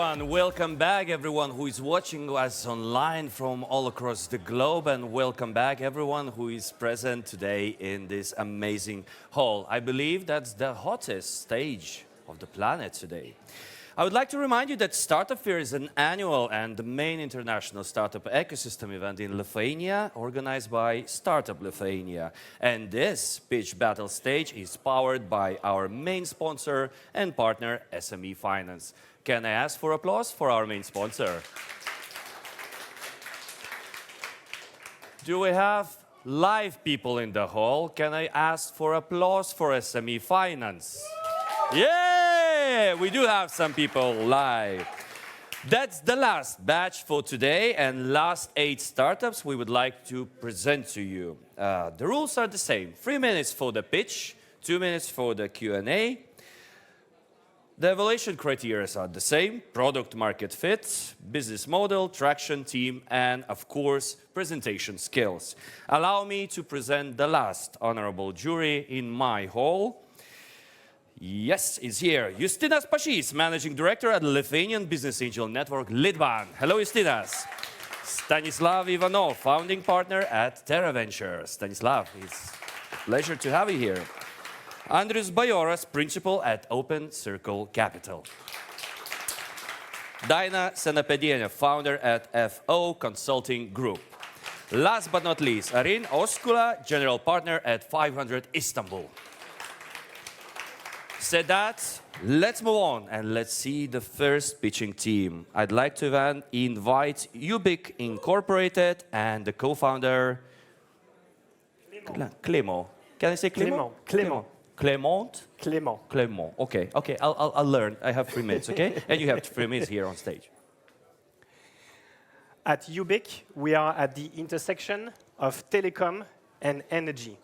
everyone. Welcome back, everyone who is watching us online from all across the globe, and welcome back, everyone who is present today in this amazing hall. I believe that's the hottest stage of the planet today. I would like to remind you that Startup Fair is an annual and the main international startup ecosystem event in Lithuania, organized by Startup Lithuania. And this pitch battle stage is powered by our main sponsor and partner, SME Finance. Can I ask for applause for our main sponsor? Do we have live people in the hall? Can I ask for applause for SME Finance? Yeah, we do have some people live. That's the last batch for today and last 8 startups we would like to present to you. The rules are the same. 3 minutes for the pitch, 2 minutes for the Q&A. The evaluation criteria are the same: product market fit, business model, traction team, and of course, presentation skills. Allow me to present the last honorable jury in my hall. Yes, is here. Justinas Pašys, Managing Director at Lithuanian Business Angel Network, Litban. Hello, Justinas. Stanislav Ivanov, Founding Partner at Terra Ventures. Stanislav, it's a pleasure to have you here. Andrius Bajoras, Principal at Open Circle Capital. Daina Senapediene, Founder at FO Consulting Group. Last but not least, Arin Oskula, General Partner at 500 Istanbul. Said that, let's move on and let's see the first pitching team. I'd like to invite Ubiik Incorporated and the co-founder Clément. Can I say Clément? Clément. Clément? Clément. Clément. Okay, I'll learn. I have 3 minutes, okay? And you have 3 minutes here on stage. At Ubiik, we are at the intersection of telecom and energy.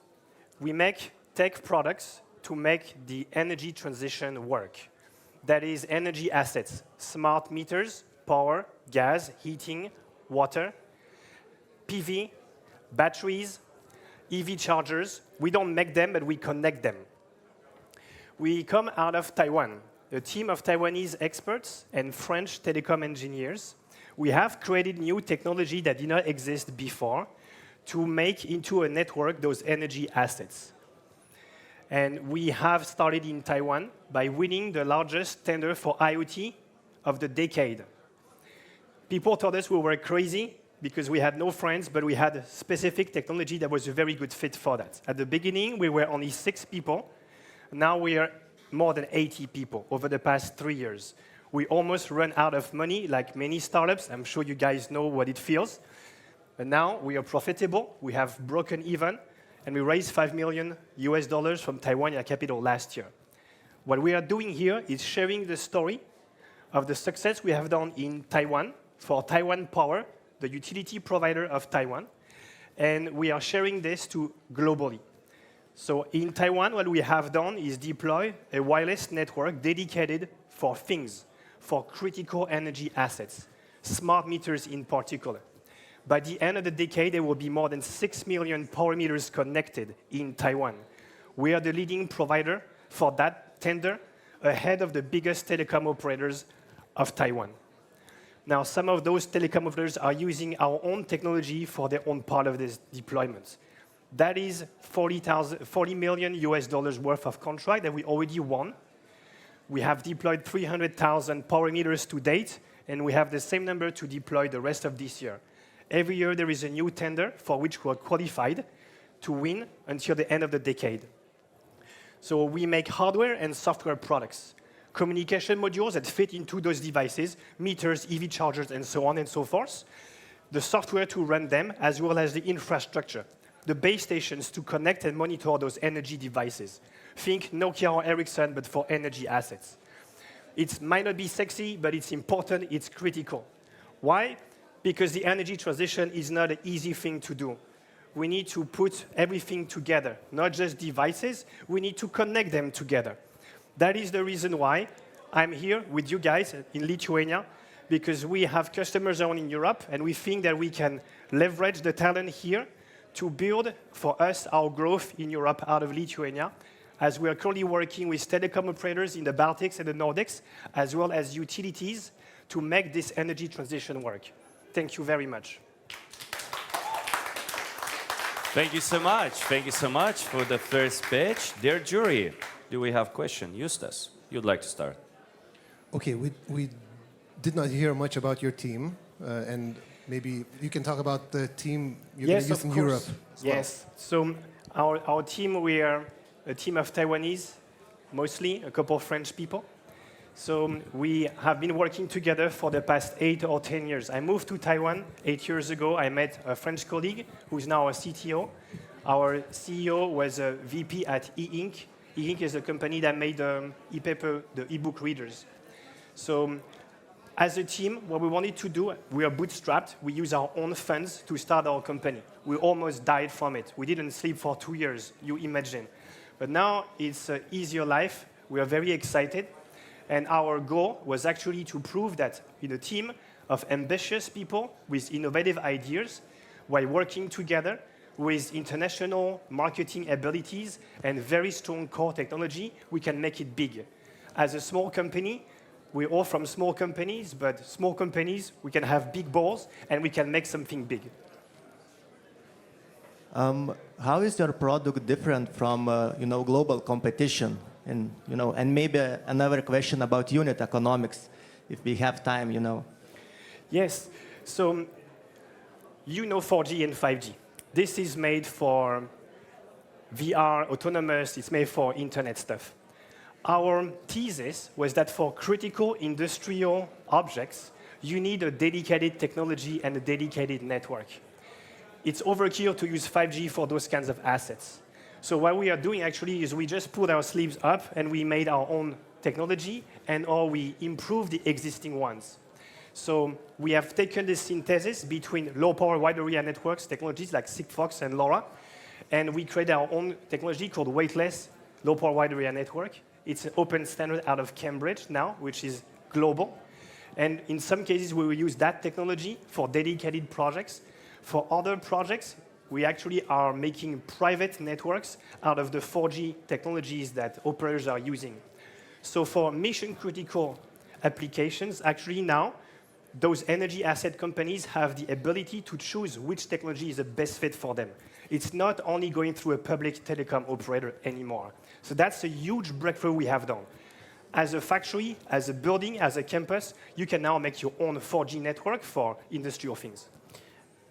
We make tech products to make the energy transition work. That is energy assets, smart meters, power, gas, heating, water, PV, batteries, EV chargers. We don't make them, but we connect them. We come out of Taiwan, a team of Taiwanese experts and French telecom engineers. We have created new technology that did not exist before to make into a network those energy assets. And we have started in Taiwan by winning the largest tender for IoT of the decade. People told us we were crazy because we had no friends, but we had a specific technology that was a very good fit for that. At the beginning, we were only 6 people. Now we are more than 80 people over the past 3 years. We almost run out of money, like many startups. I'm sure you guys know what it feels. But now we are profitable. We have broken even. And we raised $5 million from Taiwan Capital last year. What we are doing here is sharing the story of the success we have done in Taiwan for Taiwan Power, the utility provider of Taiwan. And we are sharing this to globally. So in Taiwan, what we have done is deploy a wireless network dedicated for things, for critical energy assets, smart meters in particular. By the end of the decade, there will be more than 6 million power meters connected in Taiwan. We are the leading provider for that tender, ahead of the biggest telecom operators of Taiwan. Now, some of those telecom operators are using our own technology for their own part of this deployment. That is $40 million worth of contract that we already won. We have deployed 300,000 power meters to date, and we have the same number to deploy the rest of this year. Every year, there is a new tender for which we are qualified to win until the end of the decade. So we make hardware and software products, communication modules that fit into those devices, meters, EV chargers, and so on and so forth, the software to run them, as well as the infrastructure, the base stations to connect and monitor those energy devices. Think Nokia or Ericsson, but for energy assets. It might not be sexy, but it's important, it's critical. Why? Because the energy transition is not an easy thing to do. We need to put everything together, not just devices. We need to connect them together. That is the reason why I'm here with you guys in Lithuania, because we have customers around in Europe, and we think that we can leverage the talent here to build for us our growth in Europe out of Lithuania, as we are currently working with telecom operators in the Baltics and the Nordics, as well as utilities, to make this energy transition work. Thank you very much. Thank you so much. Thank you so much for the first pitch. Dear jury, do we have question? Eustace, you'd like to start. Okay, we did not hear much about your team, and maybe you can talk about the team you're going to use in Europe. Yes, so our team, we are a team of Taiwanese, mostly, a couple of French people. So we have been working together for the past 8 or 10 years. I moved to Taiwan 8 years ago. I met a French colleague who is now a CTO. Our CEO was a VP at E-Ink. E-Ink is a company that made e-paper, the e-book readers. So as a team, what we wanted to do, we are bootstrapped. We use our own funds to start our company. We almost died from it. We didn't sleep for 2 years, you imagine. But now it's an easier life. We are very excited. And our goal was actually to prove that in a team of ambitious people with innovative ideas, while working together with international marketing abilities and very strong core technology, we can make it big. As a small company, we're all from small companies, but small companies, we can have big balls and we can make something big. How is your product different from global competition? And and maybe another question about unit economics, if we have time, Yes. So 4G and 5G. This is made for VR, autonomous. It's made for internet stuff. Our thesis was that for critical industrial objects, you need a dedicated technology and a dedicated network. It's overkill to use 5G for those kinds of assets. So what we are doing actually is we just put our sleeves up and we made our own technology or we improved the existing ones. So we have taken this synthesis between low-power wide area networks technologies like Sigfox and LoRa, and we created our own technology called weightless low-power wide area network. It's an open standard out of Cambridge now, which is global. And in some cases, we will use that technology for dedicated projects. For other projects, we actually are making private networks out of the 4G technologies that operators are using. So for mission-critical applications, actually now, those energy asset companies have the ability to choose which technology is the best fit for them. It's not only going through a public telecom operator anymore. So that's a huge breakthrough we have done. As a factory, as a building, as a campus, you can now make your own 4G network for industrial things.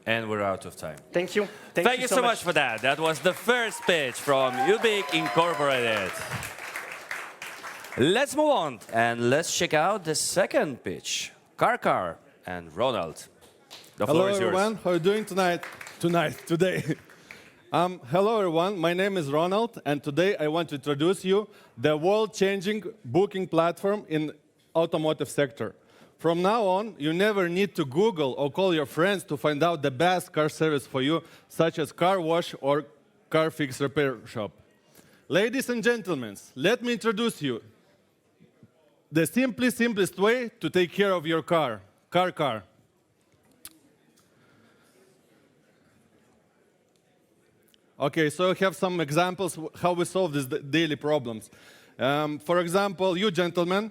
And we're out of time. Thank you. Thank you so much for that. That was the first pitch from Ubiik Incorporated. Let's move on and let's check out the second pitch. CarCar and Ronald. The floor is yours. Hello, everyone. How are you doing today? Hello, everyone. My name is Ronald, and today I want to introduce you the world-changing booking platform in automotive sector. From now on, you never need to Google or call your friends to find out the best car service for you, such as car wash or car fix repair shop. Ladies and gentlemen, let me introduce you the simplest way to take care of your car, CarCar. Okay, so I have some examples how we solve these daily problems. For example, you gentlemen,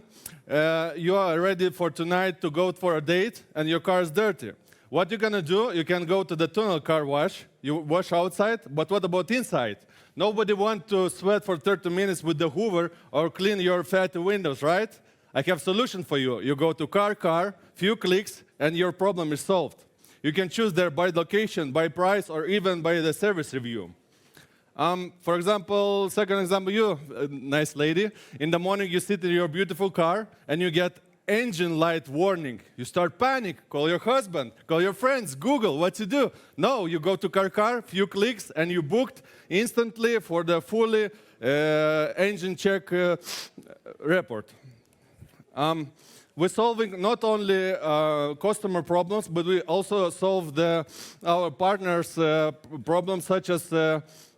you are ready for tonight to go for a date and your car is dirty. What you're gonna do, you can go to the tunnel car wash, you wash outside, but what about inside? Nobody wants to sweat for 30 minutes with the Hoover or clean your fatty windows, right? I have a solution for you. You go to CarCar, few clicks, and your problem is solved. You can choose there by location, by price, or even by the service review. For example, second example, you, nice lady, in the morning you sit in your beautiful car and you get engine light warning. You start panic, call your husband, call your friends, Google, what to do? No, you go to CarCar, few clicks, and you booked instantly for the fully engine check report. We're solving not only customer problems, but we also solve our partners' problems, such as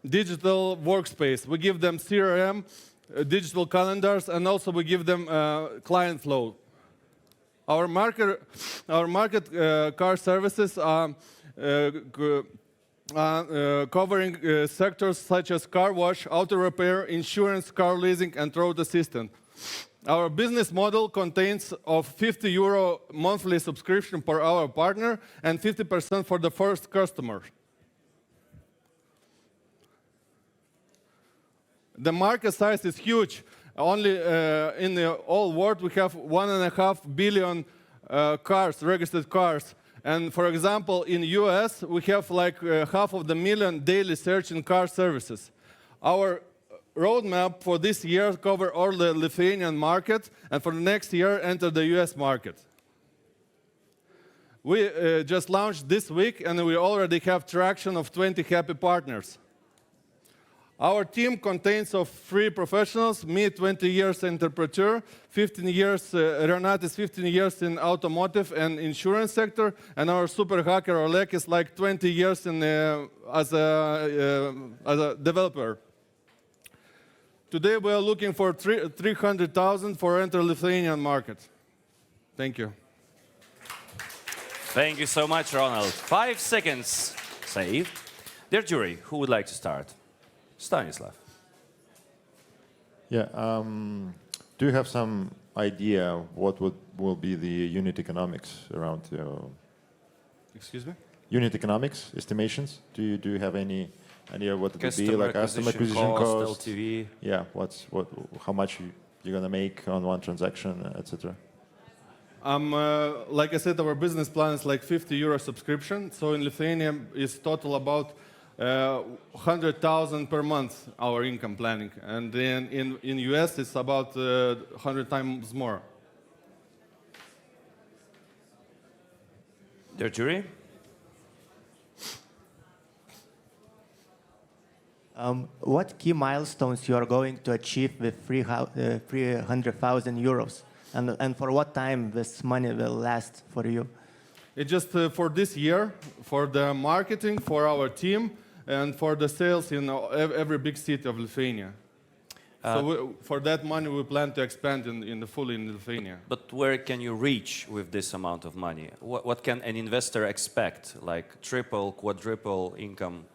digital workspace. We give them CRM, digital calendars, and also we give them client flow. Our market car services are covering sectors such as car wash, auto repair, insurance, car leasing, and road assistant. Our business model contains of €50 monthly subscription per our partner and 50% for the first customer. The market size is huge. Only in the whole world we have 1.5 billion cars, registered cars. And for example, in the US, we have like 500,000 daily search in car services. Our roadmap for this year covers all the Lithuanian market, and for the next year, enter the US market. We just launched this week, and we already have traction of 20 happy partners. Our team contains of 3 professionals, me 20 years entrepreneur, 15 years, Renatis 15 years in automotive and insurance sector, and our super hacker Oleg is like 20 years in, as a developer. Today we are looking for 300,000 for enter Lithuanian market. Thank you. Thank you so much, Ronald. 5 seconds saved. Dear jury, who would like to start? Stanislav. Yeah. Do you have some idea what will be the unit economics around? Excuse me? Unit economics estimations. Do you have any idea what it would be, like customer acquisition cost, LTV? Yeah. How much you're gonna make on one transaction, etc. Like I said, our business plan is like €50 subscription. So in Lithuania, it's total about 100,000 per month, our income planning. And then in US, it's about 100 times more. Dear jury? What key milestones you are going to achieve with 300,000 euros? And for what time this money will last for you? It's just for this year, for the marketing, for our team, and for the sales in every big city of Lithuania. So for that money, we plan to expand in Lithuania. But where can you reach with this amount of money? What can an investor expect, like triple, quadruple income?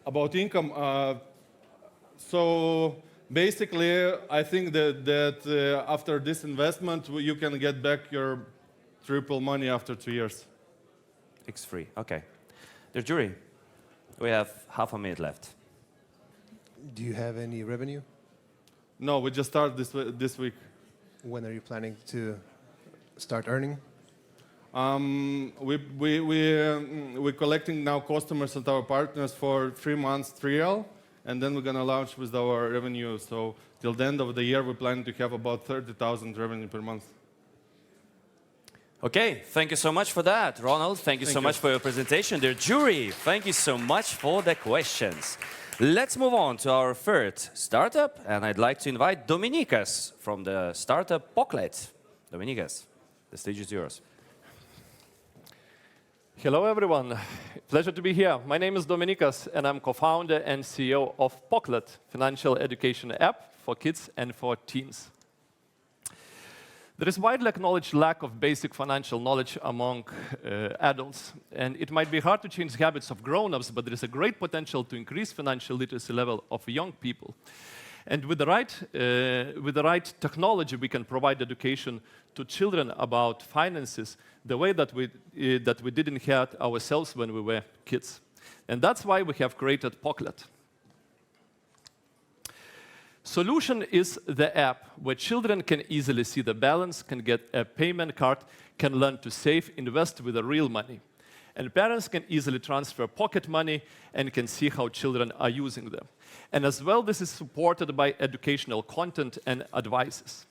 About income, so basically, I think that after this investment, you can get back your triple money after 2 years. X3, okay. Dear jury, we have half a minute left. Do you have any revenue? No, we just started this week. When are you planning to start earning? We're collecting now customers and our partners for 3 months trial, and then we're going to launch with our revenue. So till the end of the year, we plan to have about 30,000 revenue per month. Okay, thank you so much for that, Ronald. Thank you so much for your presentation. Dear jury, thank you so much for the questions. Let's move on to our third startup, and I'd like to invite Dominicus from the startup Poklet. Dominicus, the stage is yours. Hello, everyone. Pleasure to be here. My name is Dominicus, and I'm co-founder and CEO of Poklet, financial education app for kids and for teens. There is widely acknowledged lack of basic financial knowledge among adults, and it might be hard to change the habits of grown-ups, but there is a great potential to increase financial literacy level of young people. And with the right technology, we can provide education to children about finances the way that we didn't have ourselves when we were kids. And that's why we have created Poklet. Solution is the app where children can easily see the balance, can get a payment card, can learn to save, invest with the real money. And parents can easily transfer pocket money and can see how children are using them. And as well, this is supported by educational content and advices.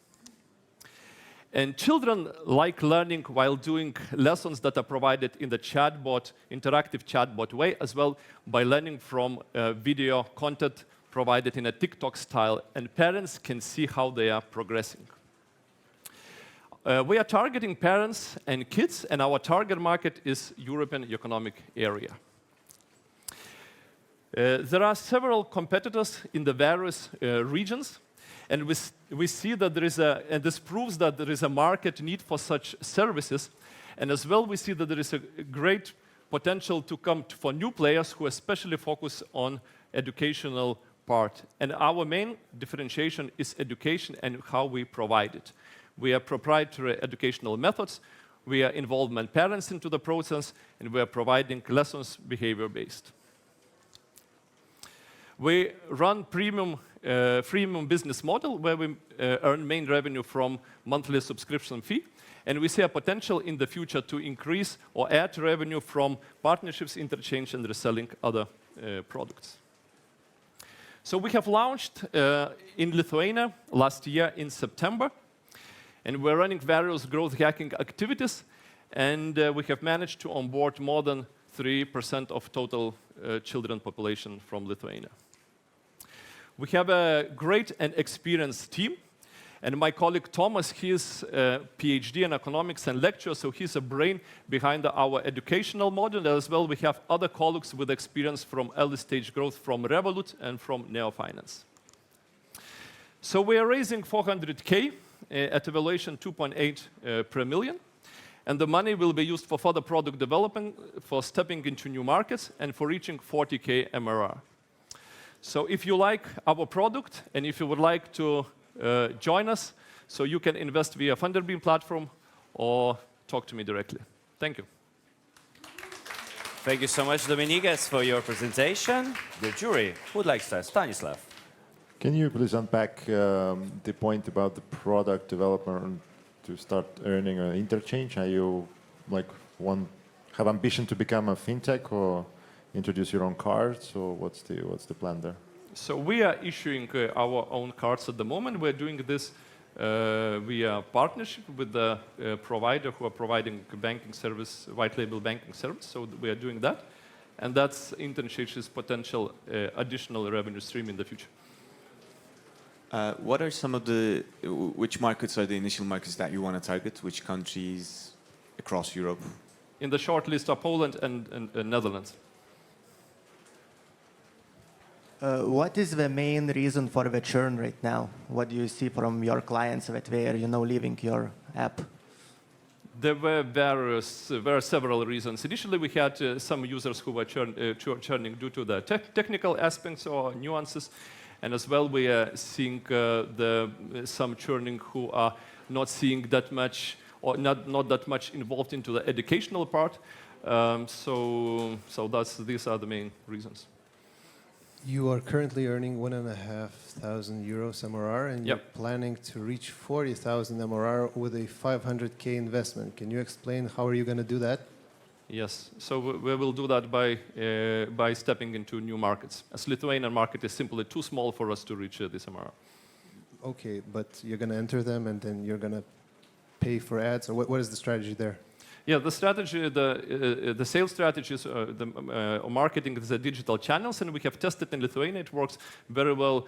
And children like learning while doing lessons that are provided in the chatbot, interactive chatbot way, as well by learning from video content provided in a TikTok style, and parents can see how they are progressing. We are targeting parents and kids, and our target market is European Economic Area. There are several competitors in the various regions, and we see that there is and this proves that there is a market need for such services, and as well we see that there is a great potential to come for new players who especially focus on educational part. And our main differentiation is education and how we provide it. We have proprietary educational methods. We are involving parents into the process, and we are providing lessons behavior-based. We run freemium business model where we earn main revenue from monthly subscription fee. And we see a potential in the future to increase or add revenue from partnerships, interchange, and reselling other products. So we have launched in Lithuania last year in September. And we're running various growth hacking activities. And we have managed to onboard more than 3% of total children population from Lithuania. We have a great and experienced team. And my colleague Thomas, he's a PhD in economics and lecturer, so he's a brain behind our educational model. As well, we have other colleagues with experience from early stage growth from Revolut and from Neofinance. So we are raising 400K at a valuation 2.8 per million. And the money will be used for further product development, for stepping into new markets, and for reaching 40K MRR. So if you like our product, and if you would like to join us, so you can invest via Funderbeam platform or talk to me directly. Thank you. Thank you so much, Dominicus, for your presentation. The jury, who would like to start? Stanislav. Can you please unpack the point about the product development to start earning an interchange? Are you have ambition to become a fintech or introduce your own cards, or what's the plan there? So we are issuing our own cards at the moment. We're doing this via partnership with the provider who are providing banking service, white label banking service. So we are doing that. And that's interchange's potential additional revenue stream in the future. What are some of which markets are the initial markets that you want to target? Which countries across Europe? In the short list are Poland and Netherlands. What is the main reason for the churn right now? What do you see from your clients that were, leaving your app? There were several reasons. Initially, we had some users who were churning due to the technical aspects or nuances. And as well, we are seeing some churning who are not seeing that much or not that much involved into the educational part. So these are the main reasons. You are currently earning 1,500 euros MRR, and you're planning to reach 40,000 MRR with a 500K investment. Can you explain how are you going to do that? Yes, so we will do that by stepping into new markets. As Lithuanian market is simply too small for us to reach this MRR. Okay, but you're going to enter them, and then you're going to pay for ads, or what is the strategy there? Yeah, the strategy, the sales strategies, marketing is the digital channels, and we have tested in Lithuania. It works very well.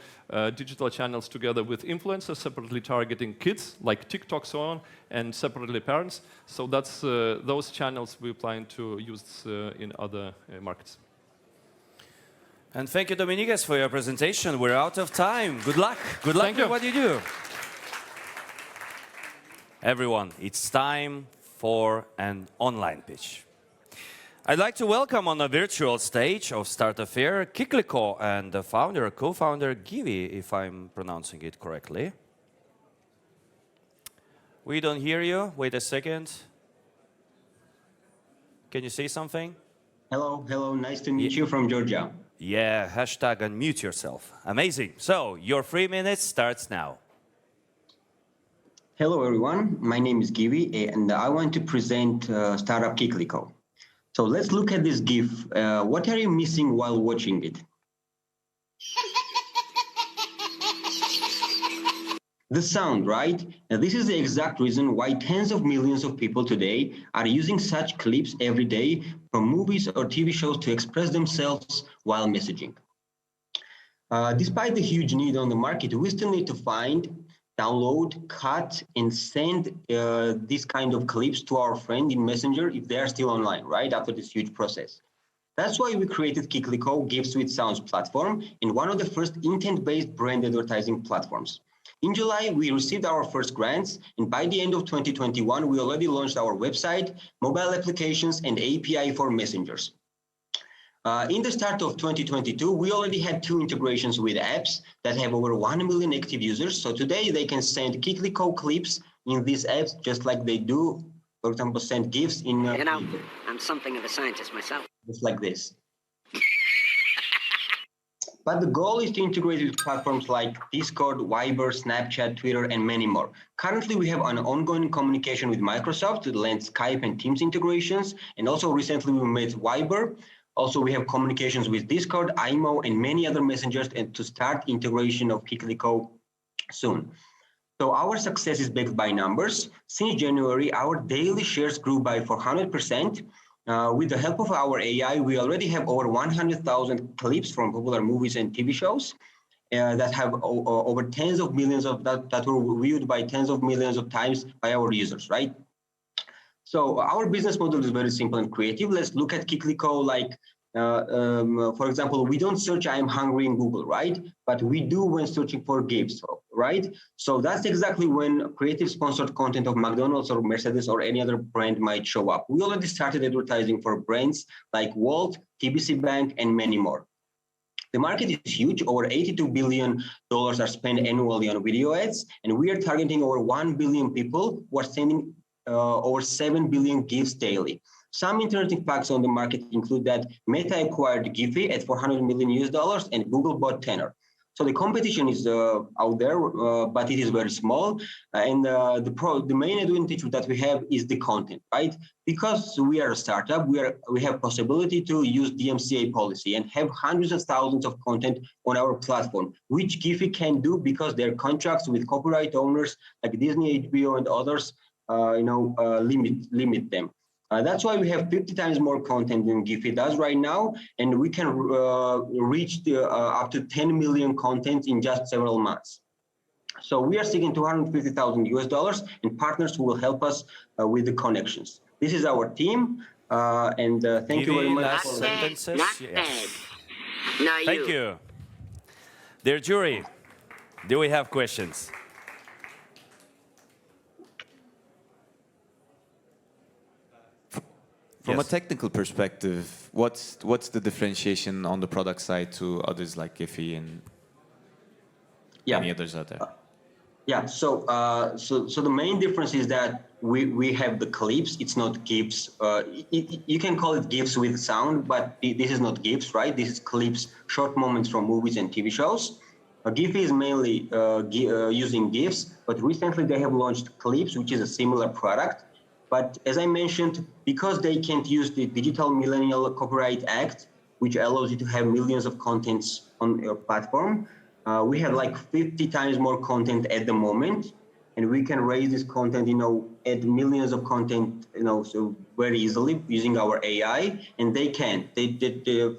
Digital channels together with influencers, separately targeting kids like TikTok, so on, and separately parents. So that's those channels we plan to use in other markets. And thank you, Dominicus, for your presentation. We're out of time. Good luck. Good luck with what you do. Everyone, it's time for an online pitch. I'd like to welcome on a virtual stage of Startup Fair Kikliko and the founder, co-founder Givi, if I'm pronouncing it correctly. We don't hear you. Wait a second. Can you say something? Hello. Nice to meet you from Georgia. Yeah, hashtag unmute yourself. Amazing. So your 3 minutes starts now. Hello, everyone. My name is Givi, and I want to present Startup Kikliko. So let's look at this GIF. What are you missing while watching it? The sound, right? Now, this is the exact reason why tens of millions of people today are using such clips every day from movies or TV shows to express themselves while messaging. Despite the huge need on the market, we still need to find, download, cut, and send these kind of clips to our friend in Messenger if they are still online, right, after this huge process. That's why we created Kikliko, GIFs with Sounds platform, and one of the first intent-based brand advertising platforms. In July, we received our first grants, and by the end of 2021, we already launched our website, mobile applications, and API for messengers. In the start of 2022, we already had 2 integrations with apps that have over 1 million active users. So today they can send Kikliko clips in these apps just like they do, for example, send GIFs in... I'm something of a scientist myself. Just like this. But the goal is to integrate with platforms like Discord, Viber, Snapchat, Twitter, and many more. Currently, we have an ongoing communication with Microsoft to lend Skype and Teams integrations. And also recently we made Viber. Also, we have communications with Discord, IMO, and many other messengers, and to start integration of Kikliko soon. So our success is backed by numbers. Since January, our daily shares grew by 400%. With the help of our AI, we already have over 100,000 clips from popular movies and TV shows that have over tens of millions of that were viewed by tens of millions of times by our users, right? So our business model is very simple and creative. Let's look at Kikliko like, for example, we don't search "I'm hungry" in Google, right? But we do when searching for gifts, right? So that's exactly when creative sponsored content of McDonald's or Mercedes or any other brand might show up. We already started advertising for brands like Walt, TBC Bank, and many more. The market is huge. Over $82 billion are spent annually on video ads, and we are targeting over 1 billion people who are sending over 7 billion gifts daily. Some interesting facts on the market include that Meta acquired Giphy at $400 million and Google bought Tenor. So the competition is out there, but it is very small. And the main advantage that we have is the content, right? Because we are a startup, we have possibility to use DMCA policy and have hundreds of thousands of content on our platform, which Giphy can do because their contracts with copyright owners like Disney, HBO, and others, limit them. That's why we have 50 times more content than Giphy does right now, and we can reach up to 10 million content in just several months. So we are seeking $250,000 and partners who will help us with the connections. This is our team, and thank you very much. Last sentences. Yes. Now Thank you. Dear jury, do we have questions? From a technical perspective, what's the differentiation on the product side to others like Giphy and any others out there? So the main difference is that we have the clips. It's not GIFs. You can call it GIFs with sound, but this is not GIFs, right? This is clips, short moments from movies and TV shows. Giphy is mainly using GIFs, but recently they have launched clips, which is a similar product. But as I mentioned, because they can't use the Digital Millennial Copyright Act, which allows you to have millions of contents on your platform, we have like 50 times more content at the moment, and we can raise this content, add millions of content, so very easily using our AI, and they can.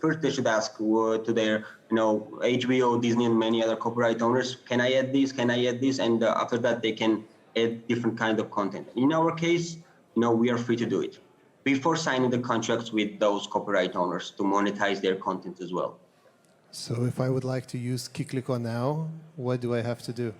First they should ask to their, HBO, Disney, and many other copyright owners, can I add this? Can I add this? And after that, they can add different kinds of content. In our case, we are free to do it before signing the contracts with those copyright owners to monetize their content as well. So if I would like to use Kikliko now, what do I have to do?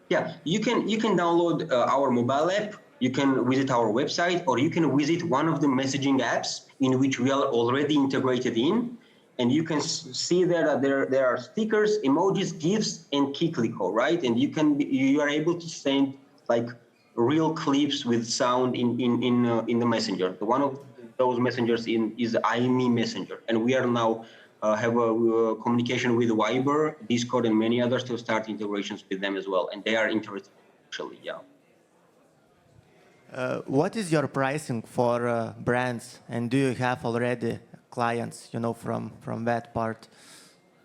Yeah, you can download our mobile app, you can visit our website, or you can visit one of the messaging apps in which we are already integrated in, and you can see there that there are stickers, emojis, GIFs, and Kikliko, right? And you are able to send like real clips with sound in the messenger. One of those messengers is IME Messenger, and we are now have a communication with Viber, Discord, and many others to start integrations with them as well, and they are interested actually. What is your pricing for brands, and do you have already clients, from that part?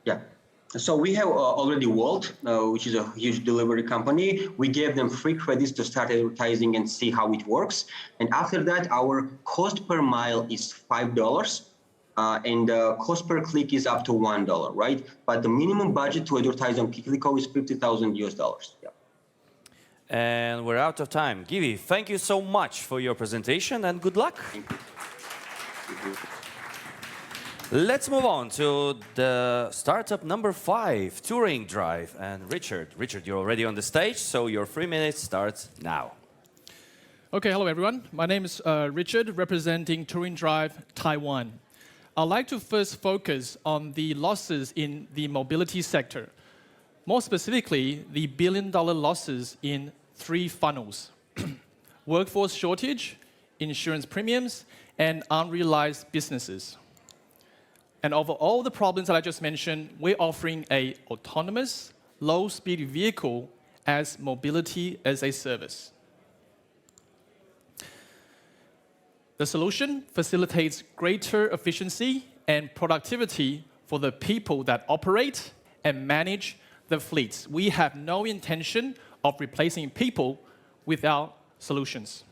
Yeah. So we have already Walt, which is a huge delivery company. We gave them free credits to start advertising and see how it works. And after that, our cost per mile is $5, and cost per click is up to $1, right? But the minimum budget to advertise on Kikliko is $50,000. Yeah. And we're out of time. Givi, thank you so much for your presentation and good luck. Thank you. Thank you. Let's move on to the startup number 5, Turing Drive. And Richard, you're already on the stage, so your 3 minutes starts now. Okay, hello everyone. My name is Richard, representing Turing Drive Taiwan. I'd like to first focus on the losses in the mobility sector. More specifically, the billion-dollar losses in 3 funnels: workforce shortage, insurance premiums, and unrealized businesses. And over all the problems that I just mentioned, we're offering an autonomous, low-speed vehicle as mobility as a service. The solution facilitates greater efficiency and productivity for the people that operate and manage the fleets. We have no intention of replacing people with our solutions.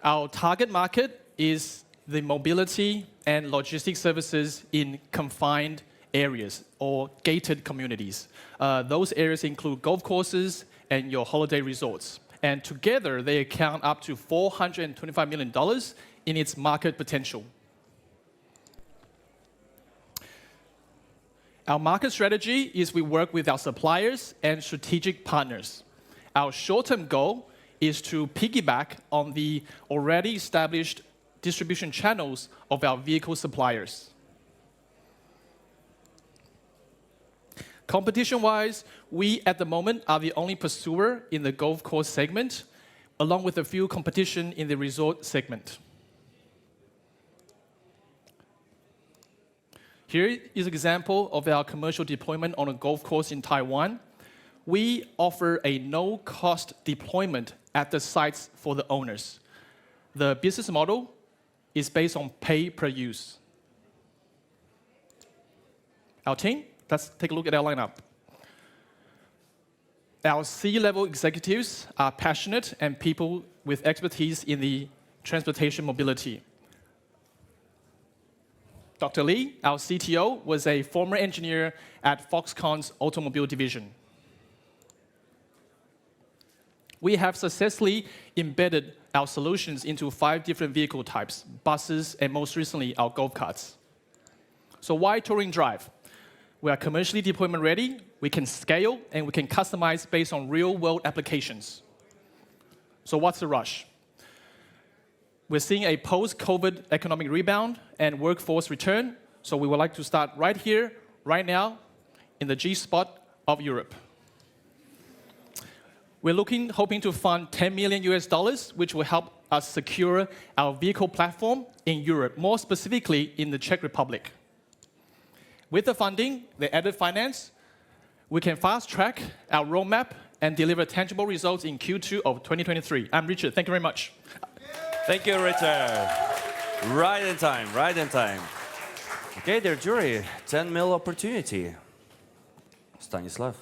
Our target market is the mobility and logistics services in confined areas or gated communities. Those areas include golf courses and your holiday resorts. And together, they account up to $425 million in its market potential. Our market strategy is we work with our suppliers and strategic partners. Our short-term goal is to piggyback on the already established distribution channels of our vehicle suppliers. Competition-wise, we at the moment are the only pursuer in the golf course segment, along with a few competition in the resort segment. Here is an example of our commercial deployment on a golf course in Taiwan. We offer a no-cost deployment at the sites for the owners. The business model is based on pay per use. Our team, let's take a look at our lineup. Our C-level executives are passionate and people with expertise in the transportation mobility. Dr. Lee, our CTO, was a former engineer at Foxconn's automobile division. We have successfully embedded our solutions into 5 different vehicle types: buses, and most recently, our golf carts. So why Touring Drive? We are commercially deployment ready, we can scale, and we can customize based on real-world applications. So what's the rush? We're seeing a post-COVID economic rebound and workforce return, so we would like to start right here, right now, in the G-spot of Europe. We're hoping to fund $10 million, which will help us secure our vehicle platform in Europe, more specifically in the Czech Republic. With the funding, the added finance, we can fast-track our roadmap and deliver tangible results in Q2 of 2023. I'm Richard. Thank you very much. Thank you, Richard. Right in time, right in time. Okay, dear jury, 10 mil opportunity. Stanislav.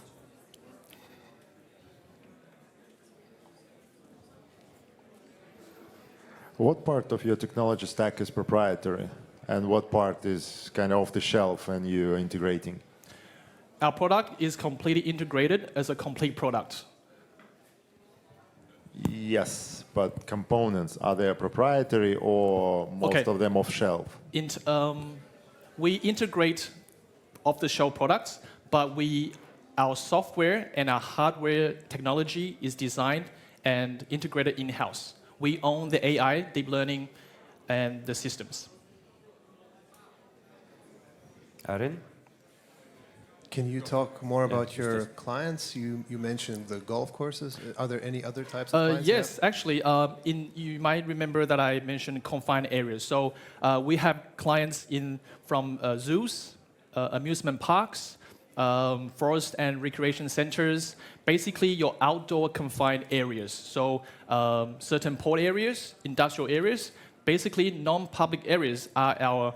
What part of your technology stack is proprietary, and what part is kind of off the shelf and you're integrating? Our product is completely integrated as a complete product. Yes, but components, are they proprietary or most of them off-shelf? We integrate off-the-shelf products, but our software and our hardware technology is designed and integrated in-house. We own the AI, deep learning, and the systems. Arin? Can you talk more about your clients? You mentioned the golf courses. Are there any other types of clients? Yes, actually, you might remember that I mentioned confined areas. So we have clients from zoos, amusement parks, forest and recreation centers, basically your outdoor confined areas. So certain port areas, industrial areas, basically non-public areas are our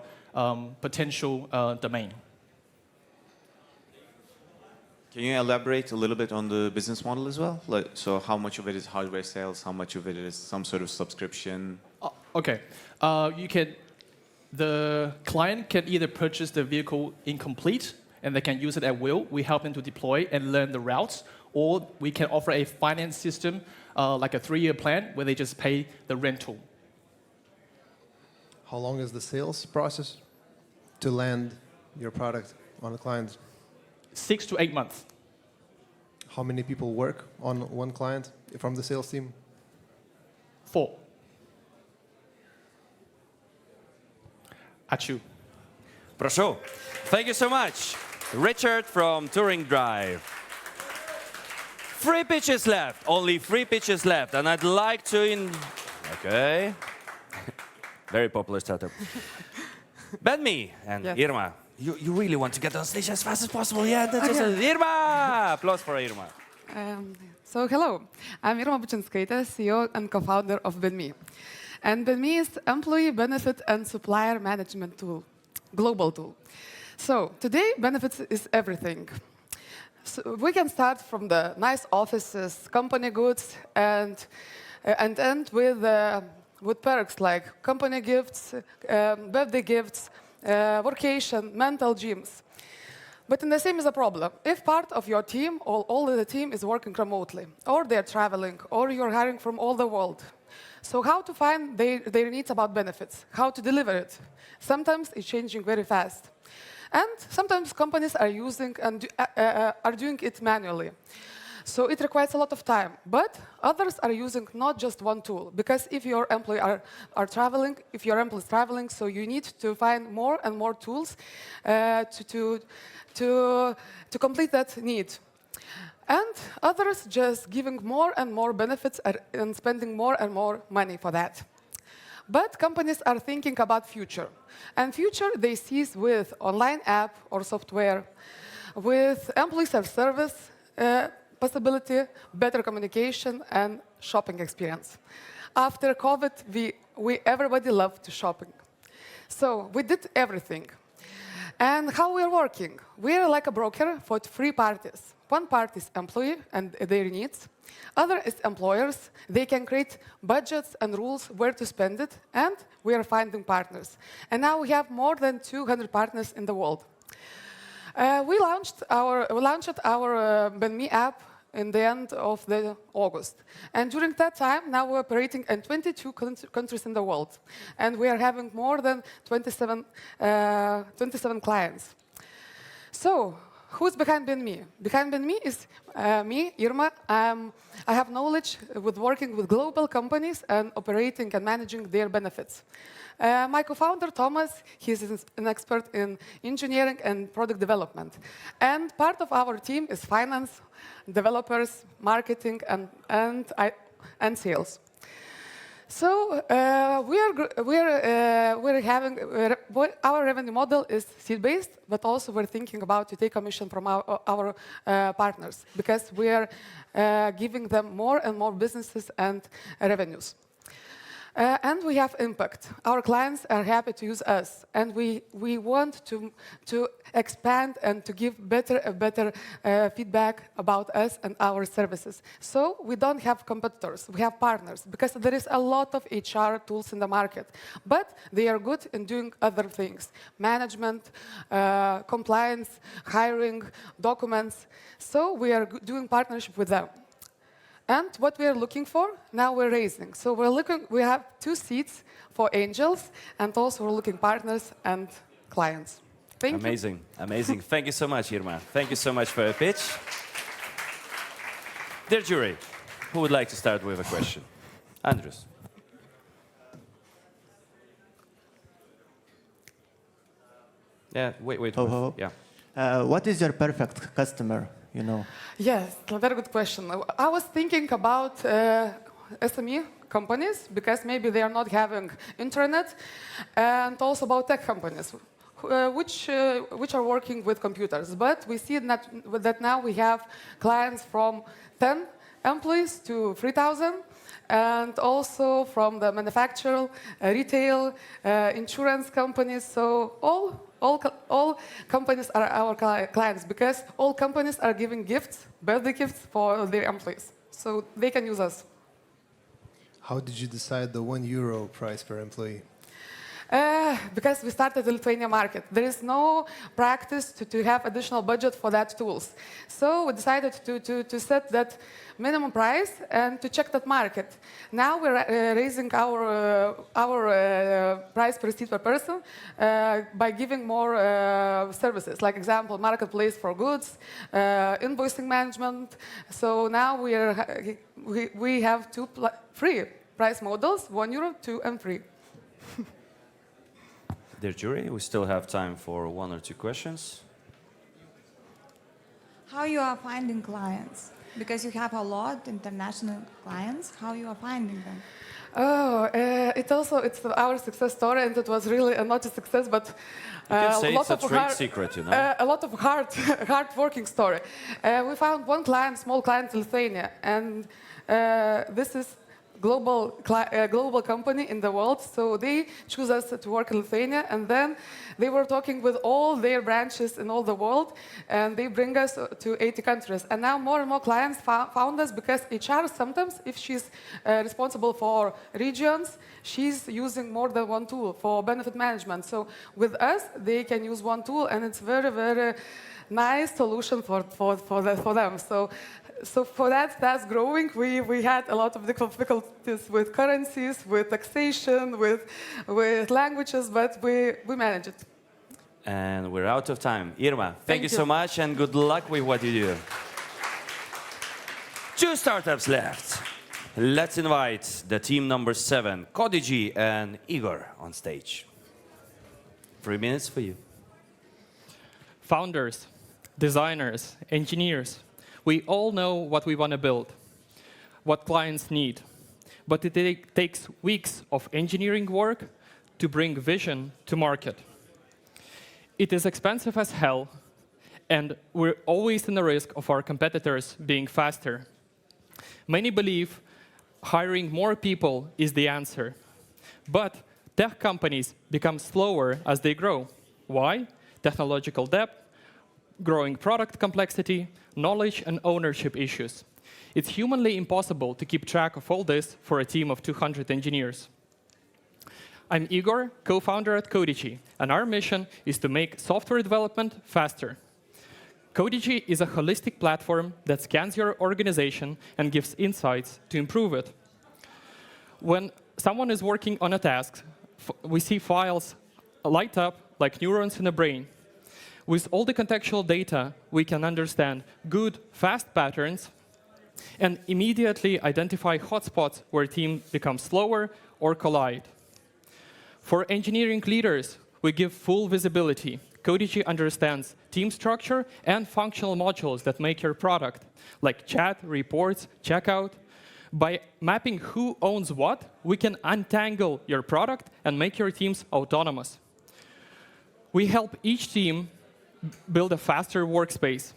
potential domain. Can you elaborate a little bit on the business model as well? So how much of it is hardware sales? How much of it is some sort of subscription? Okay. The client can either purchase the vehicle incomplete, and they can use it at will. We help them to deploy and learn the routes. Or we can offer a finance system, like a 3-year plan, where they just pay the rental. How long is the sales process to land your product on a client? 6 to 8 months. How many people work on one client from the sales team? 4. Achu. Proszę. Thank you so much. Richard from Turing Drive. 3 pitches left. Only 3 pitches left. And I'd like to Okay. Very popular startup. Benme and Yes. Irma. You really want to get on stage as fast as possible. Yeah, that's awesome. Irma! Applause for Irma. So hello, I'm Irma Bučinskaitė, CEO and co-founder of Benme. And Benme is employee benefit and supplier management tool, global tool. So today, benefits is everything. So we can start from the nice offices, company goods, and end with perks like company gifts, birthday gifts, vacation, mental gyms. But in the same is a problem. If part of your team or all of the team is working remotely, or they're traveling, or you're hiring from all the world, so how to find their needs about benefits? How to deliver it? Sometimes it's changing very fast. And sometimes companies are using and are doing it manually. So it requires a lot of time. But others are using not just one tool. Because if your employee are traveling, if your employee is traveling, so you need to find more and more tools to complete that need. And others just giving more and more benefits and spending more and more money for that. But companies are thinking about future. And future they see with online app or software, with employee self-service possibility, better communication, and shopping experience. After COVID, everybody loved to shopping. So we did everything. And how we're working? We're like a broker for 3 parties. One part is employee and their needs. Other is employers. They can create budgets and rules where to spend it, and we are finding partners. And now we have more than 200 partners in the world. We launched our Benme app in the end of August. And during that time, now we're operating in 22 countries in the world. And we are having more than 27 clients. So, who's behind Benme? Behind Benme is me, Irma. I have knowledge with working with global companies and operating and managing their benefits. My co-founder, Thomas, he's an expert in engineering and product development. And part of our team is finance, developers, marketing, and sales. So we're having our revenue model is seed-based, but also we're thinking about to take commission from our partners because we are giving them more and more businesses and revenues. And we have impact. Our clients are happy to use us, and we want to expand and to give better feedback about us and our services. So we don't have competitors, we have partners, because there is a lot of HR tools in the market, but they are good in doing other things, management, compliance, hiring, documents. So we are doing partnership with them. And what we are looking for, now we're raising. So we have 2 seats for angels, and also we're looking partners and clients. Thank you. Amazing, amazing. Thank you so much, Irma. Thank you so much for your pitch. Dear jury, who would like to start with a question? Andres. Yeah, wait. Yeah. What is your perfect customer? Yes, a very good question. I was thinking about SME companies because maybe they are not having internet, and also about tech companies, which are working with computers. But we see that now we have clients from 10 employees to 3,000, and also from the manufacturer, retail, insurance companies. So all companies are our clients because all companies are giving gifts, birthday gifts for their employees. So they can use us. How did you decide the €1 price per employee? Because we started the Lithuania market. There is no practice to have additional budget for that tools. So we decided to set that minimum price and to check that market. Now we're raising our price per seat per person by giving more services, like example, marketplace for goods, invoicing management. So now we have 2 free price models, €1, 2, and 3. dear jury. We still have time for 1 or 2 questions. How you are finding clients? Because you have a lot international clients. How you are finding them? Oh, it's our success story, and it was really not a success, but You can say a lot it's a of trade secret, you know. a lot of hard working story. We found one client, small client in Lithuania, and this is global company in the world. So they choose us to work in Lithuania, and then they were talking with all their branches in all the world, and they bring us to 80 countries. And now more and more clients found us because HR sometimes, if she's responsible for regions, she's using more than one tool for benefit management. So with us, they can use one tool, and it's very, very nice solution for them. So for that's growing. We had a lot of difficulties with currencies, with taxation, with languages, but we managed it. And we're out of time. Irma, thank you so much, and good luck with what you do. 2 startups left. Let's invite the team number 7, Codigy and Igor, on stage. 3 minutes for you. Founders, designers, engineers, we all know what we want to build, what clients need. But it takes weeks of engineering work to bring vision to market. It is expensive as hell, and we're always in the risk of our competitors being faster. Many believe hiring more people is the answer. But tech companies become slower as they grow. Why? Technological debt, growing product complexity, knowledge and ownership issues. It's humanly impossible to keep track of all this for a team of 200 engineers. I'm Igor, co-founder at Codigy, and our mission is to make software development faster. Codigy is a holistic platform that scans your organization and gives insights to improve it. When someone is working on a task, we see files light up like neurons in the brain. With all the contextual data, we can understand good, fast patterns and immediately identify hotspots where teams become slower or collide. For engineering leaders, we give full visibility. Codigy understands team structure and functional modules that make your product, like chat, reports, checkout. By mapping who owns what, we can untangle your product and make your teams autonomous. We help each team build a faster workspace,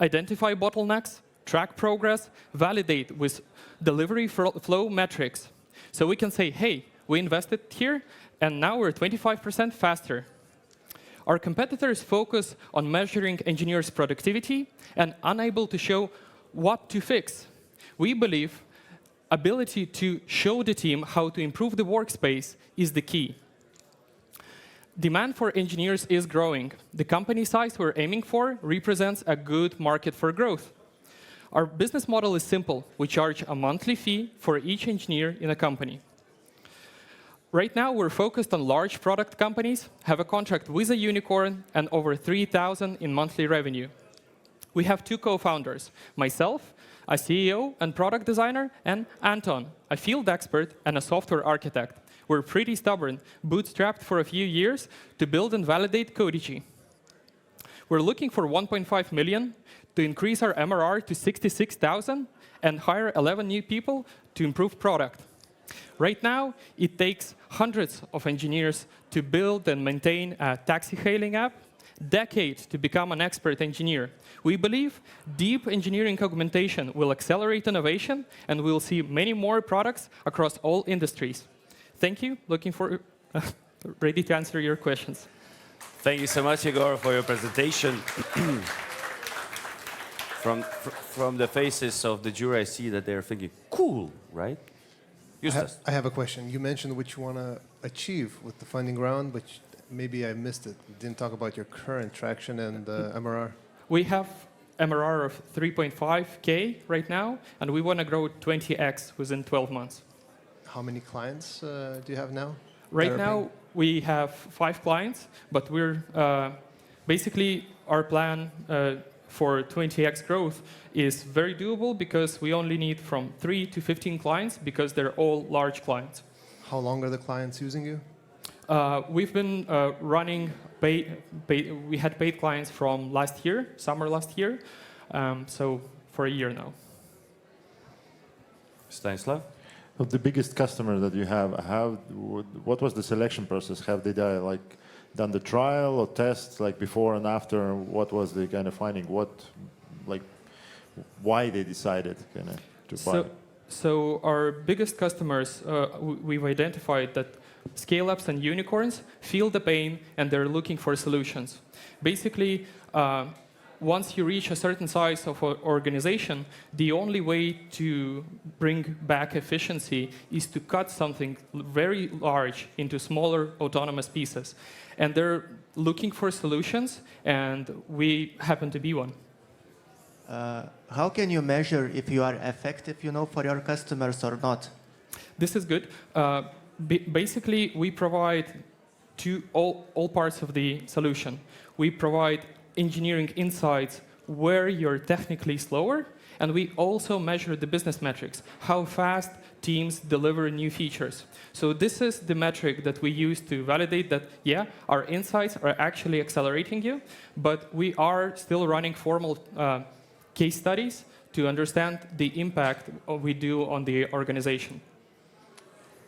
identify bottlenecks, track progress, validate with delivery flow metrics. So we can say, hey, we invested here, and now we're 25% faster. Our competitors focus on measuring engineers' productivity and unable to show what to fix. We believe ability to show the team how to improve the workspace is the key. Demand for engineers is growing. The company size we're aiming for represents a good market for growth. Our business model is simple. We charge a monthly fee for each engineer in a company. Right now, we're focused on large product companies, have a contract with a unicorn, and over 3,000 in monthly revenue. We have 2 co-founders, myself, a CEO and product designer, and Anton, a field expert and a software architect. We're pretty stubborn, bootstrapped for a few years to build and validate Codigy. We're looking for 1.5 million to increase our MRR to 66,000 and hire 11 new people to improve product. Right now, it takes hundreds of engineers to build and maintain a taxi hailing app, decades to become an expert engineer. We believe deep engineering augmentation will accelerate innovation, and we'll see many more products across all industries. Thank you. Looking for ready to answer your questions. Thank you so much, Igor, for your presentation. From the faces of the jury, I see that they're thinking, cool, right? I have a question. You mentioned what you want to achieve with the funding round, but maybe I missed it. You didn't talk about your current traction and MRR. We have MRR of 3.5K right now, and we want to grow 20x within 12 months. How many clients do you have now? Right now, we have 5 clients, but we're basically our plan for 20x growth is very doable because we only need from 3 to 15 clients because they're all large clients. How long are the clients using you? We've been running, we had paid clients from last year, summer last year, so for a year now. Stanislav? Of the biggest customer that you have, what was the selection process? Have they done the trial or tests like before and after? What was the kind of finding? Why they decided to buy? So our biggest customers, we've identified that scale-ups and unicorns feel the pain and they're looking for solutions. Basically, once you reach a certain size of an organization, the only way to bring back efficiency is to cut something very large into smaller autonomous pieces. And they're looking for solutions, and we happen to be one. How can you measure if you are effective, for your customers or not? This is good. Basically, we provide all parts of the solution. We provide engineering insights where you're technically slower, and we also measure the business metrics, how fast teams deliver new features. So this is the metric that we use to validate that, yeah, our insights are actually accelerating you, but we are still running formal case studies to understand the impact we do on the organization.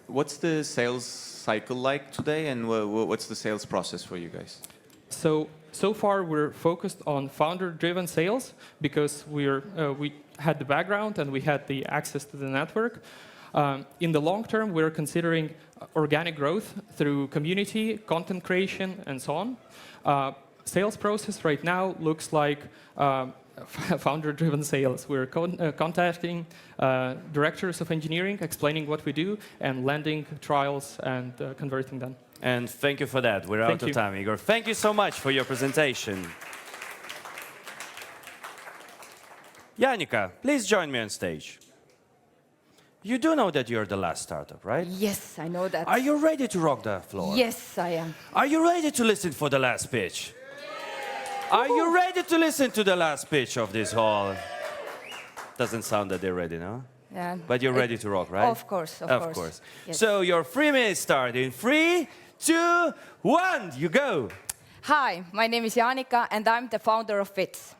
What's the sales cycle like today, and what's the sales process for you guys? So far, we're focused on founder-driven sales because we had the background and we had the access to the network. In the long term, we're considering organic growth through community, content creation, and so on. Sales process right now looks like founder-driven sales. We're contacting directors of engineering, explaining what we do, and landing trials and converting them. And thank you for that. We're out of time, Igor. Thank you so much for your presentation. Janika, please join me on stage. You do know that you're the last startup, right? Yes, I know that. Are you ready to rock the floor? Yes, I am. Are you ready to listen for the last pitch? Are you ready to listen to the last pitch of this hall? Doesn't sound that they're ready, no? Yeah. But you're ready to rock, right? Of course, of course. Yes. So your 3 minutes start in 3, 2, 1, you go. Hi, my name is Janika and I'm the founder of Vits.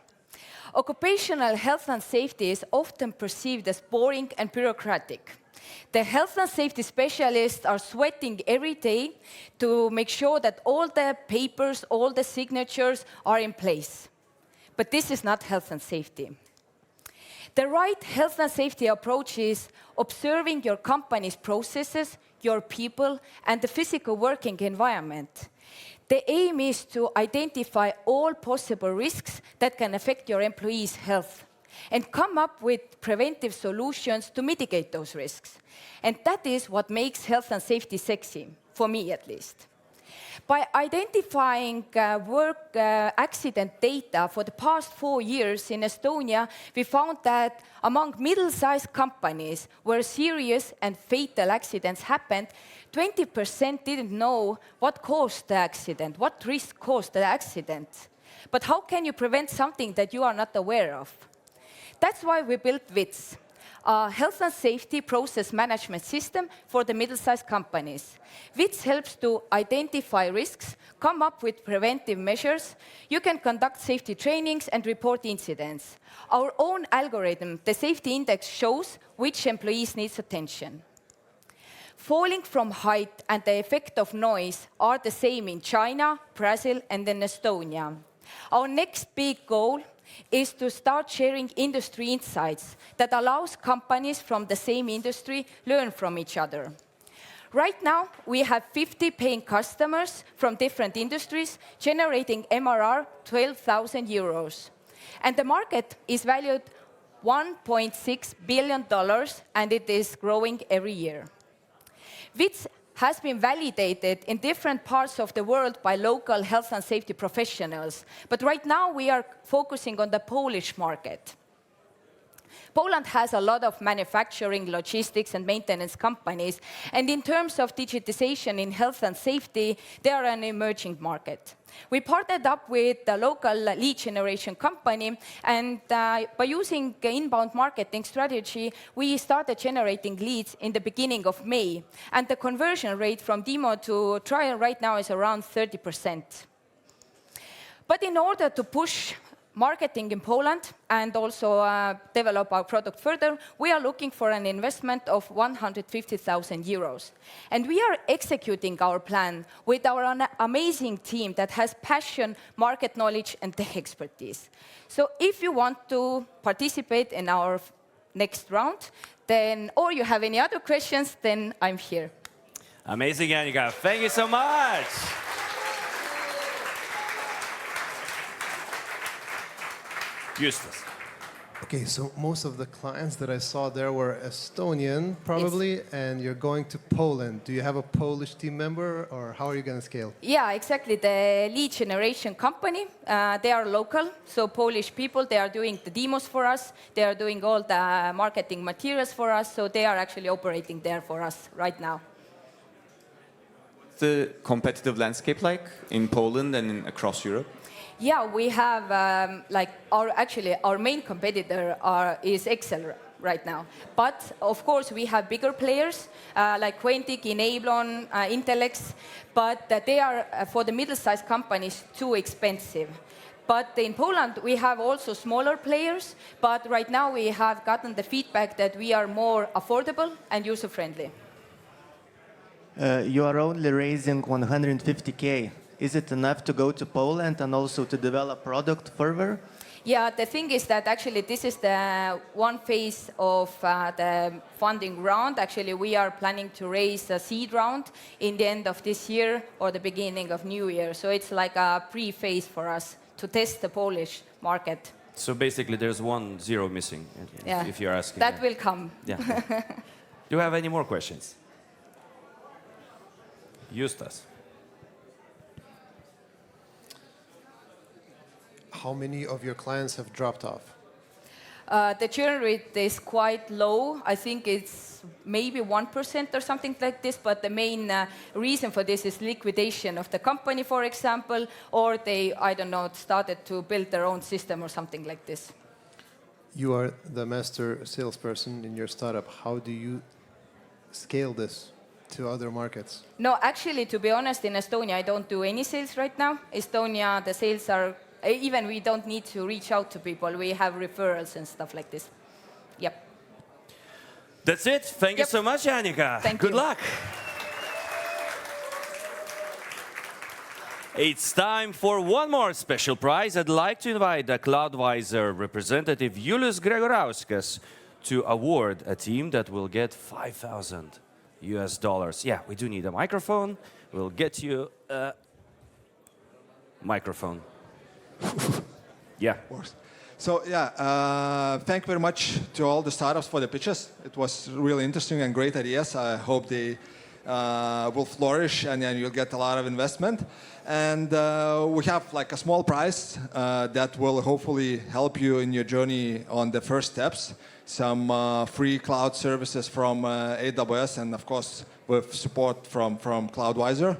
Occupational health and safety is often perceived as boring and bureaucratic. The health and safety specialists are sweating every day to make sure that all the papers, all the signatures are in place. But this is not health and safety. The right health and safety approach is observing your company's processes, your people, and the physical working environment. The aim is to identify all possible risks that can affect your employees' health and come up with preventive solutions to mitigate those risks. And that is what makes health and safety sexy, for me at least. By identifying work accident data for the past 4 years in Estonia, we found that among middle-sized companies where serious and fatal accidents happened, 20% didn't know what caused the accident, what risk caused the accident. But how can you prevent something that you are not aware of? That's why we built Vits, a health and safety process management system for the middle-sized companies. Vits helps to identify risks, come up with preventive measures. You can conduct safety trainings and report incidents. Our own algorithm, the safety index, shows which employees needs attention. Falling from height and the effect of noise are the same in China, Brazil, and in Estonia. Our next big goal is to start sharing industry insights that allows companies from the same industry learn from each other. Right now, we have 50 paying customers from different industries, generating MRR 12,000 euros. And the market is valued $1.6 billion, and it is growing every year. Vits has been validated in different parts of the world by local health and safety professionals. But right now, we are focusing on the Polish market. Poland has a lot of manufacturing, logistics, and maintenance companies. And in terms of digitization in health and safety, they are an emerging market. We partnered up with a local lead generation company, and by using inbound marketing strategy, we started generating leads in the beginning of May. And the conversion rate from demo to trial right now is around 30%. But in order to push marketing in Poland and also develop our product further, we are looking for an investment of 150,000 euros. And we are executing our plan with our amazing team that has passion, market knowledge, and tech expertise. So if you want to participate in our next round, then, or you have any other questions, then I'm here. Amazing, Annika. Thank you so much. Justus. Okay, so most of the clients that I saw there were Estonian, probably, yes. And you're going to Poland. Do you have a Polish team member, or how are you going to scale? Yeah, exactly. The lead generation company, they are local, so Polish people, they are doing the demos for us. They are doing all the marketing materials for us, so they are actually operating there for us right now. What's the competitive landscape like in Poland and across Europe? Yeah, we have our main competitor is Excel right now. But of course, we have bigger players like Quantic, Enablon, Intelex, but they are for the middle-sized companies too expensive. But in Poland, we have also smaller players. But right now, we have gotten the feedback that we are more affordable and user-friendly. You are only raising 150K. Is it enough to go to Poland and also to develop product further? Yeah, the thing is that actually this is the one phase of the funding round. Actually, we are planning to raise a seed round in the end of this year or the beginning of new year. So it's like a pre-phase for us to test the Polish market. So basically, there's 1 0 missing, if you're asking. That will come. Yeah. Do you have any more questions? Justus. How many of your clients have dropped off? The churn rate is quite low. I think it's maybe 1% or something like this, but the main reason for this is liquidation of the company, for example, or they, I don't know, started to build their own system or something like this. You are the master salesperson in your startup. How do you scale this to other markets? No, actually, to be honest, in Estonia, I don't do any sales right now. Estonia, the sales are even we don't need to reach out to people. We have referrals and stuff like this. Yep. That's it. Thank you so much, Annika. Good luck. It's time for one more special prize. I'd like to invite the CloudWiser representative, Julius Gregorauskas, to award a team that will get $5,000 US. Yeah, we do need a microphone. We'll get you a microphone. Yeah. So yeah, thank you very much to all the startups for the pitches. It was really interesting and great ideas. I hope they will flourish and then you'll get a lot of investment. And we have like a small prize that will hopefully help you in your journey on the first steps. Some free cloud services from AWS and of course with support from CloudWiser.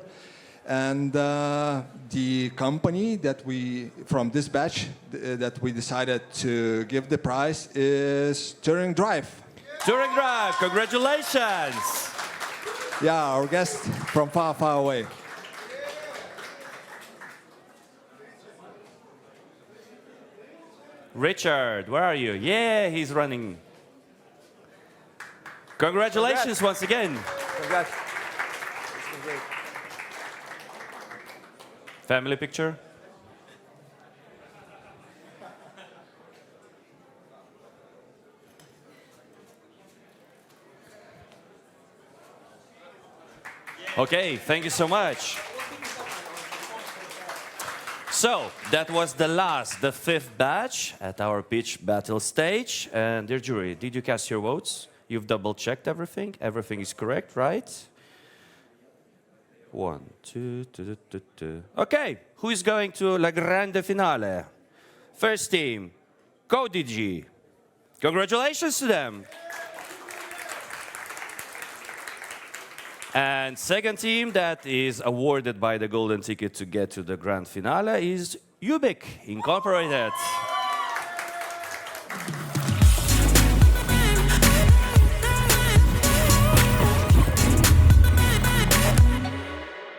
And the company that from this batch that we decided to give the prize is Turing Drive. Turing Drive, congratulations. Yeah, our guest from far, far away. Richard, where are you? Yeah, he's running. Congratulations once again. Congrats. Family picture? Okay, thank you so much. So, that was the fifth batch at our pitch battle stage. And dear jury, did you cast your votes? You've double-checked everything? Everything is correct, right? 1, 2, 2, 2, 2. Okay, who is going to la grande finale? First team, Codigy. Congratulations to them. And second team that is awarded by the golden ticket to get to the grand finale is Ubiik Incorporated.